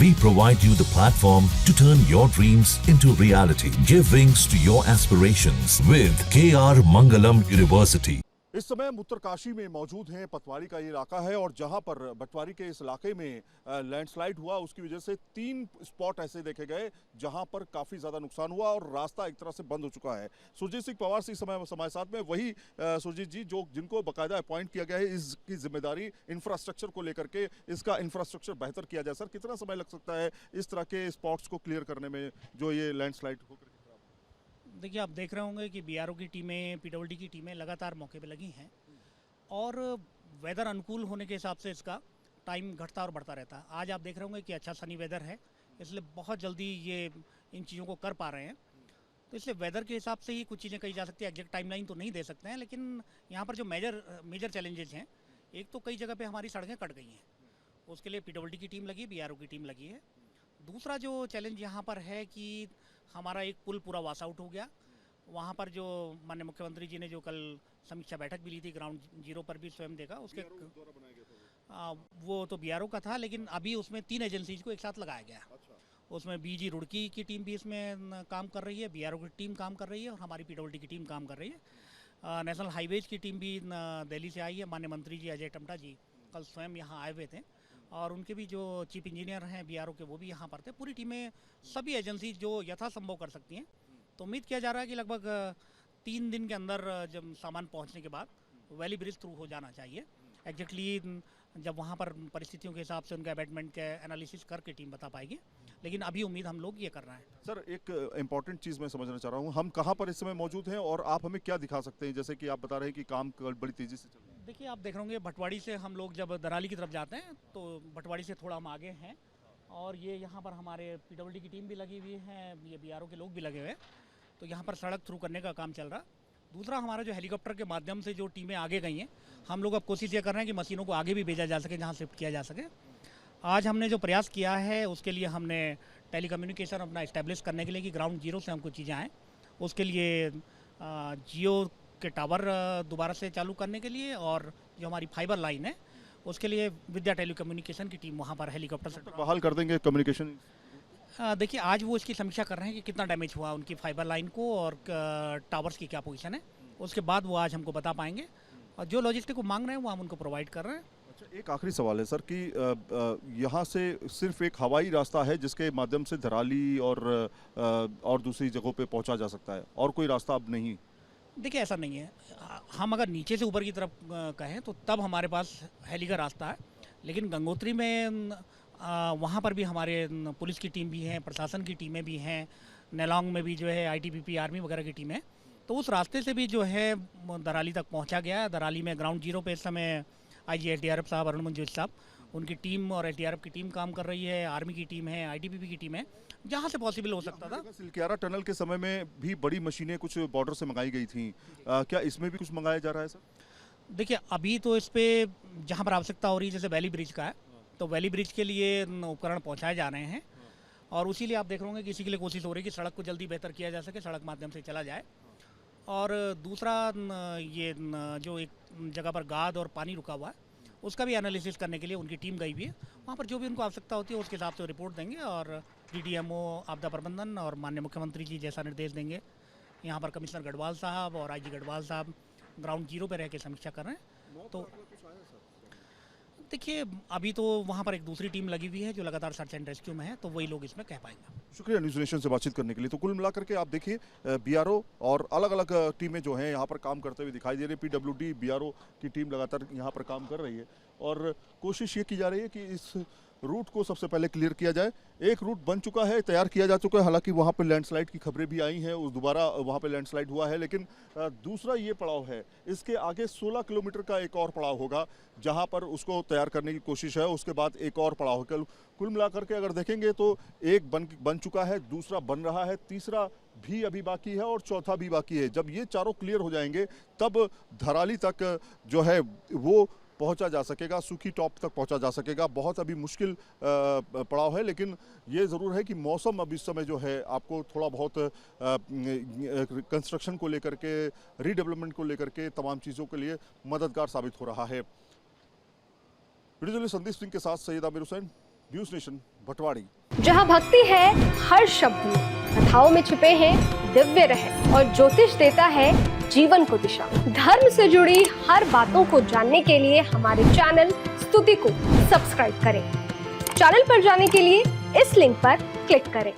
We provide you the platform to turn your dreams into reality. Give wings to your aspirations with KR Mangalam University. इस समय हम उत्तरकाशी में मौजूद हैं। पटवारी का ये इलाका है और जहां पर पटवारी के इस इलाके में लैंडस्लाइड हुआ, उसकी वजह से 3 स्पॉट ऐसे देखे गए जहां पर काफ़ी ज़्यादा नुकसान हुआ और रास्ता एक तरह से बंद हो चुका है। सुरजीत सिंह पवार इस समय हमारे साथ में, वही सुरजीत जी जो जिनको बाकायदा अपॉइंट किया गया है इसकी जिम्मेदारी इंफ्रास्ट्रक्चर को लेकर के, इसका इंफ्रास्ट्रक्चर बेहतर किया जाए। सर, कितना समय लग सकता है इस तरह के स्पॉट्स को क्लियर करने में जो ये लैंडस्लाइड होकर? देखिए, आप देख रहे होंगे कि बीआरओ की टीमें, पीडब्ल्यूडी की टीमें लगातार मौके पे लगी हैं और वेदर अनुकूल होने के हिसाब से इसका टाइम घटता और बढ़ता रहता है। आज आप देख रहे होंगे कि अच्छा सनी वेदर है, इसलिए बहुत जल्दी ये इन चीज़ों को कर पा रहे हैं। तो इसलिए वेदर के हिसाब से ही कुछ चीज़ें कही जा सकती है। एग्जैक्ट टाइमलाइन तो नहीं दे सकते हैं, लेकिन यहाँ पर जो मेजर चैलेंजेस हैं, एक तो कई जगह पर हमारी सड़कें कट गई हैं, उसके लिए पीडब्ल्यूडी की टीम लगी, बीआरओ की टीम लगी है। दूसरा जो चैलेंज यहाँ पर है कि हमारा एक पुल पूरा वॉश आउट हो गया। वहाँ पर जो माननीय मुख्यमंत्री जी ने जो कल समीक्षा बैठक भी ली थी, ग्राउंड जीरो पर भी स्वयं देखा, उसके वो तो बीआरओ का था, लेकिन अभी उसमें 3 एजेंसीज को एक साथ लगाया गया। अच्छा। उसमें बीजी रुड़की की टीम भी इसमें काम कर रही है, बीआरओ की टीम काम कर रही है और हमारी पीडब्ल्यूडी की टीम काम कर रही है। नेशनल हाईवेज की टीम भी दिल्ली से आई है। माननीय मंत्री जी अजय टमटा जी कल स्वयं यहाँ आए हुए थे और उनके भी जो चीफ इंजीनियर हैं बीआरओ के, वो भी यहाँ पर थे। पूरी टीमें, सभी एजेंसी जो यथासंभव कर सकती हैं। तो उम्मीद किया जा रहा है कि लगभग 3 दिन के अंदर जब सामान पहुँचने के बाद वैली ब्रिज थ्रू हो जाना चाहिए। एग्जैक्टली जब वहाँ पर परिस्थितियों के हिसाब से उनके अबैटमेंट के एनालिसिस करके टीम बता पाएगी, लेकिन अभी उम्मीद हम लोग ये कर रहे हैं। सर, एक इम्पॉर्टेंट चीज़ मैं समझना चाह रहा हूँ, हम कहाँ पर इस समय मौजूद हैं और आप हमें क्या दिखा सकते हैं? जैसे कि आप बता रहे हैं कि काम बड़ी तेज़ी से चल रहा है। देखिए, आप देख रहे होंगे भटवाड़ी से हम लोग जब दराली की तरफ जाते हैं तो भटवाड़ी से थोड़ा हम आगे हैं और ये यहाँ पर हमारे पीडब्ल्यूडी की टीम भी लगी हुई है, ये बीआरओ के लोग भी लगे हुए हैं। तो यहाँ पर सड़क थ्रू करने का काम चल रहा। दूसरा, हमारा जो हेलीकॉप्टर के माध्यम से जो टीमें आगे गई हैं, हम लोग अब कोशिश ये कर रहे हैं कि मशीनों को आगे भी भेजा जा सके, जहाँ शिफ्ट किया जा सके। आज हमने जो प्रयास किया है उसके लिए हमने टेलीकम्युनिकेशन अपना इस्टेब्लिश करने के लिए कि ग्राउंड जीरो से हमको चीज़ें आएँ, उसके लिए जियो के टावर दोबारा से चालू करने के लिए और जो हमारी फाइबर लाइन है उसके लिए विद्या टेलीकम्युनिकेशन की टीम वहाँ पर हेलीकॉप्टर से बहाल कर देंगे कम्युनिकेशन। देखिए, आज वो इसकी समीक्षा कर रहे हैं कि कितना डैमेज हुआ उनकी फाइबर लाइन को और टावर्स की क्या पोजीशन है। उसके बाद वो आज हमको बता पाएंगे और जो लॉजिस्टिक को मांग रहे हैं वो हम उनको प्रोवाइड कर रहे हैं। अच्छा, एक आखिरी सवाल है सर कि यहाँ से सिर्फ एक हवाई रास्ता है जिसके माध्यम से धराली और दूसरी जगहों पे पहुँचा जा सकता है, और कोई रास्ता अब नहीं? देखिए, ऐसा नहीं है। हम अगर नीचे से ऊपर की तरफ कहें तो तब हमारे पास हेली का रास्ता है, लेकिन गंगोत्री में वहाँ पर भी हमारे पुलिस की टीम भी है, प्रशासन की टीमें भी हैं, नेलोंग में भी जो है आईटीबीपी आर्मी वगैरह की टीमें। तो उस रास्ते से भी जो है दराली तक पहुँचा गया है। दराली में ग्राउंड जीरो पे इस समय आईजी एसडीआरएफ साहब, अरुण मंजूर साहब, उनकी टीम और एसडीआरएफ की टीम काम कर रही है, आर्मी की टीम है, आईटीबीपी की टीम है, जहाँ से पॉसिबल हो सकता था। सिलक्यारा टनल के समय में भी बड़ी मशीनें कुछ बॉर्डर से मंगाई गई थी, क्या इसमें भी कुछ मंगाया जा रहा है सर? देखिए, अभी तो इस पर जहाँ पर आवश्यकता हो रही है, जैसे वैली ब्रिज का है, तो वैली ब्रिज के लिए उपकरण पहुंचाए जा रहे हैं और उसी लिए आप देख रहे होंगे कि इसी के लिए कोशिश हो रही है कि सड़क को जल्दी बेहतर किया जा सके, सड़क माध्यम से चला जाए। और दूसरा, ये जो एक जगह पर गाद और पानी रुका हुआ है उसका भी एनालिसिस करने के लिए उनकी टीम गई हुई है। वहाँ पर जो भी उनको आवश्यकता होती है उसके हिसाब से रिपोर्ट देंगे और डीडीएमओ आपदा प्रबंधन और माननीय मुख्यमंत्री जी जैसा निर्देश देंगे, यहाँ पर कमिश्नर गढ़वाल साहब और आईजी गढ़वाल साहब ग्राउंड जीरो पर रह के समीक्षा कर रहे हैं। तो देखिए, अभी तो वहाँ पर एक दूसरी टीम लगी हुई है जो लगातार सर्च एंड रेस्क्यू में है, तो वही लोग इसमें कह पाएंगे। शुक्रिया न्यूज़ नेशन से बातचीत करने के लिए। तो कुल मिलाकर के आप देखिए, बीआरओ और अलग अलग टीमें जो हैं यहाँ पर काम करते हुए दिखाई दे रही है। पीडब्ल्यूडी, बीआरओ की टीम लगातार यहाँ पर काम कर रही है और कोशिश ये की जा रही है कि इस रूट को सबसे पहले क्लियर किया जाए। एक रूट बन चुका है, तैयार किया जा चुका है, हालांकि वहाँ पर लैंडस्लाइड की खबरें भी आई हैं, उस दोबारा वहाँ पर लैंडस्लाइड हुआ है, लेकिन दूसरा ये पड़ाव है, इसके आगे 16 किलोमीटर का एक और पड़ाव होगा जहाँ पर उसको तैयार करने की कोशिश है। उसके बाद एक और पड़ाव होगा। कुल मिलाकर के अगर देखेंगे तो एक बन चुका है, दूसरा बन रहा है, तीसरा भी अभी बाकी है और चौथा भी बाकी है। जब ये चारों क्लियर हो जाएंगे तब धराली तक जो है वो पहुंचा जा सकेगा, सूखी टॉप तक पहुंचा जा सकेगा। बहुत अभी मुश्किल पड़ाव है, लेकिन ये ज़रूर है कि मौसम अब इस समय जो है आपको थोड़ा बहुत कंस्ट्रक्शन को लेकर के, रीडेवलपमेंट को लेकर के, तमाम चीज़ों के लिए मददगार साबित हो रहा है। वीडियो जर्नलिस्ट संदीप सिंह के साथ सैयद आमिर हुसैन, न्यूज़ नेशन भटवाड़ी। जहां भक्ति है हर शब्द में, कथाओं में छिपे हैं दिव्य रहस्य और ज्योतिष देता है जीवन को दिशा। धर्म से जुड़ी हर बातों को जानने के लिए हमारे चैनल स्तुति को सब्सक्राइब करें। चैनल पर जाने के लिए इस लिंक पर क्लिक करें।